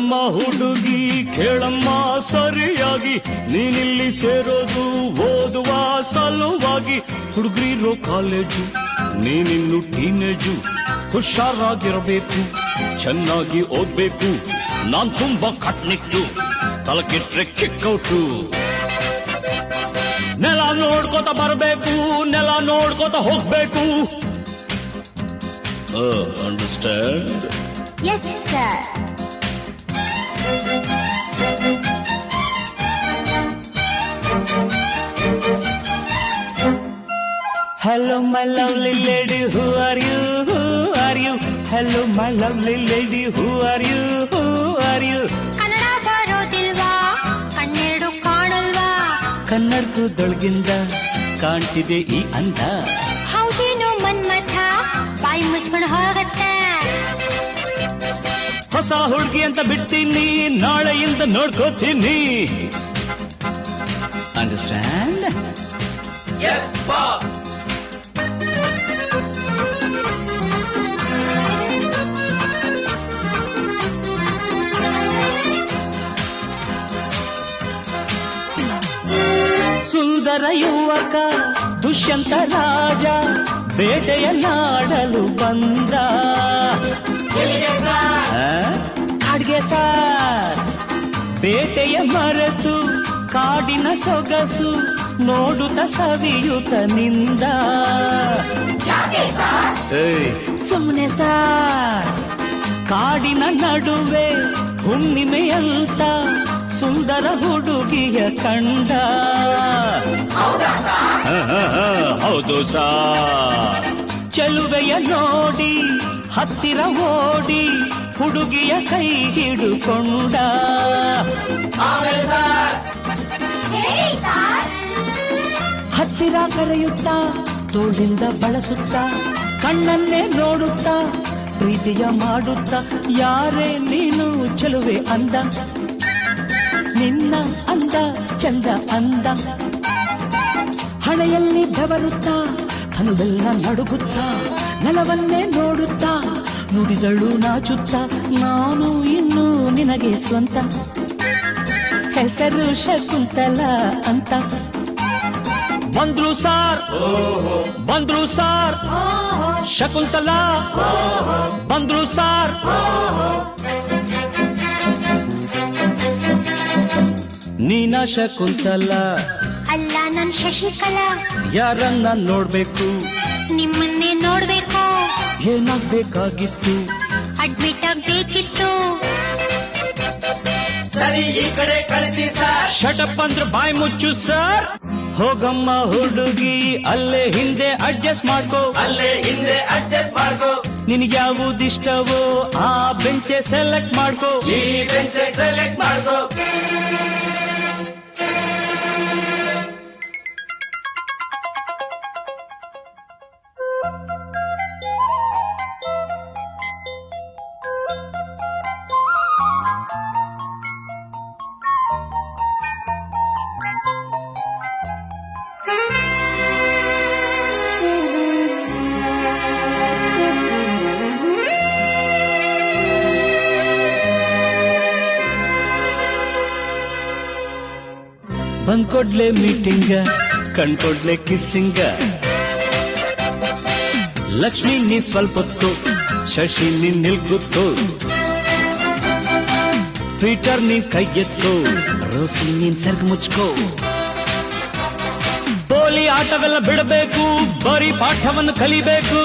ಹೋಗಮ್ಮ ಹುಡುಗಿ ಕೇಳಮ್ಮ ಸರಿಯಾಗಿ, ನೀನಿಲ್ಲಿ ಸೇರೋದು ಓದುವ ಸಲುವಾಗಿ. ಹುಡುಗಿರೋ ಕಾಲೇಜು, ನೀನಿನ್ನು ಟೀನೇಜು. ಹುಷಾರಾಗಿರಬೇಕು, ಚೆನ್ನಾಗಿ ಓದ್ಬೇಕು. ನಾನ್ ತುಂಬಾ ಕಟ್ನಿಟ್ಟು, ತಲಕಿಟ್ರೆ ಕಿಕ್ಕೌಟು. ನೆಲ ನೋಡ್ಕೋತ ಬರಬೇಕು, ನೆಲ ನೋಡ್ಕೋತ ಹೋಗ್ಬೇಕು. Understand? Yes sir. Hello my lovely lady, who are you, who are you? Hello my lovely lady, who are you, who are you? Kannada ಬರೋದಿಲ್ವಾ, ಕಣ್ಣೆರಡು ಕಾಣಲ್ವಾ? ಕನ್ನಡದೊಳಗಿಂದ ಕಾಣ್ತಿದೆ ಈ ಅಂದ. ಹೌದೇನೋ ಮನ್ಮಥ, ಬಾಯಿ ಮುಚ್ಕೊಂಡು ಹೋಗತ್ತೆ. ಹೊಸ ಹುಡುಗಿ ಅಂತ ಬಿಡ್ತೀನಿ, ನಾಳೆಯಿಂದ ನೋಡ್ಕೋತೀನಿ. ಅಂಡರ್ಸ್ಟ್ಯಾಂಡ್? Yes, boss. ಸುಂದರ ಯುವಕ ದುಷ್ಯಂತ ರಾಜ ಬೇಟೆಯ ನಾಡಲು ಬಂದ. ಕಾಡ್ಗೆ ಸಾರ್ ಬೇಟೆಯ ಮರೆತು ಕಾಡಿನ ಸೊಗಸು ನೋಡುತ್ತ ಸವಿಯುತ ನಿಂದ. ಸುಮ್ಮನೆ ಸಾರ್ ಕಾಡಿನ ನಡುವೆ ಹುಣ್ಣಿಮೆಯಂತ ಸುಂದರ ಹುಡುಗಿಯ ಕಂಡ. ಹೌದು ಸಾರ್. ಚೆಲುವೆಯ ನೋಡಿ ಹತ್ತಿರ ಓಡಿ ಹುಡುಗಿಯ ಕೈ ಹಿಡುಕೊಂಡ. ಹತ್ತಿರ ಕರೆಯುತ್ತಾ ತೋಳಿಂದ ಬಳಸುತ್ತಾ ಕಣ್ಣನ್ನೇ ನೋಡುತ್ತಾ ಪ್ರೀತಿಯ ಮಾಡುತ್ತಾ, ಯಾರೇ ನೀನು ಚೆಲುವೆ ಅಂದ, ನಿನ್ನ ಅಂದ ಚಂದ ಅಂದ. ಹಣೆಯಲ್ಲಿ ಬೆವರುತ್ತಾ ಹನುವೆಲ್ಲ ನಡುಗುತ್ತಾ ನೆಲವನ್ನೇ ನೋಡುತ್ತಾ ನುಡಿದಳು ನಾಚುತ್ತಾ, ನಾನು ಇನ್ನು ನಿನಗೆ ಸ್ವಂತ, ಹೆಸರು ಶಕುಂತಲ ಅಂತ. ಬಂದ್ರು ಸಾರ್, ಬಂದ್ರು ಸಾರ್, ಶಕುಂತಲ ಬಂದ್ರು ಸಾರ್. ನೀನ ಶಕುಂತಲ ಅಲ್ಲ ನನ್ ಶಶಿಕಲಾ. ಯಾರನ್ನ ನೋಡ್ಬೇಕು, ನಿಮ್ಮನ್ನೇ ನೋಡ್ಬೇಕು. ಏನಾಗ್ಬೇಕಾಗಿತ್ತು, ಅಡ್ಮಿಟ್ ಆಗ್ಬೇಕಿತ್ತು. ಸರಿ ಈ ಕಡೆ ಕಳಿಸಿ ಸರ್. ಶಟಪ್ ಅಂದ್ರೆ ಬಾಯಿ ಮುಚ್ಚು ಸರ್. ಹೋಗಮ್ಮ ಹುಡುಗಿ ಅಲ್ಲೇ ಹಿಂದೆ ಅಡ್ಜಸ್ಟ್ ಮಾಡ್ಕೋ, ಅಲ್ಲೇ ಹಿಂದೆ ಅಡ್ಜಸ್ಟ್ ಮಾಡ್ಕೋ. ನಿನಗೆ ಯಾವುದಿಷ್ಟವೋ ಆ ಬೆಂಚೆ ಸೆಲೆಕ್ಟ್ ಮಾಡ್ಕೋ. ಈ ಬೆಂಚ್ ಸೆಲೆಕ್ಟ್ ಮಾಡ್ಕೋ. ಬಂದ್ಕೊಡ್ಲೆ ಮೀಟಿಂಗ, ಕಣ್ಕೊಡ್ಲೆ ಕಿಸ್ಸಿಂಗ. ಲಕ್ಷ್ಮಿ ನೀ ಸ್ವಲ್ಪ ಹೊತ್ತು, ಶಶಿ ನೀನ್ ನಿಲ್ಗುತ್ತು, ಪೀಟರ್ ನೀನ್ ಕೈ ಎತ್ತು, ರೋಸಿ ನೀನ್ ಸರ್ಗ್ ಮುಚ್ಕೋ. ಪೋಲಿ ಆಟವೆಲ್ಲ ಬಿಡಬೇಕು, ಬರೀ ಪಾಠವನ್ನು ಕಲಿಬೇಕು.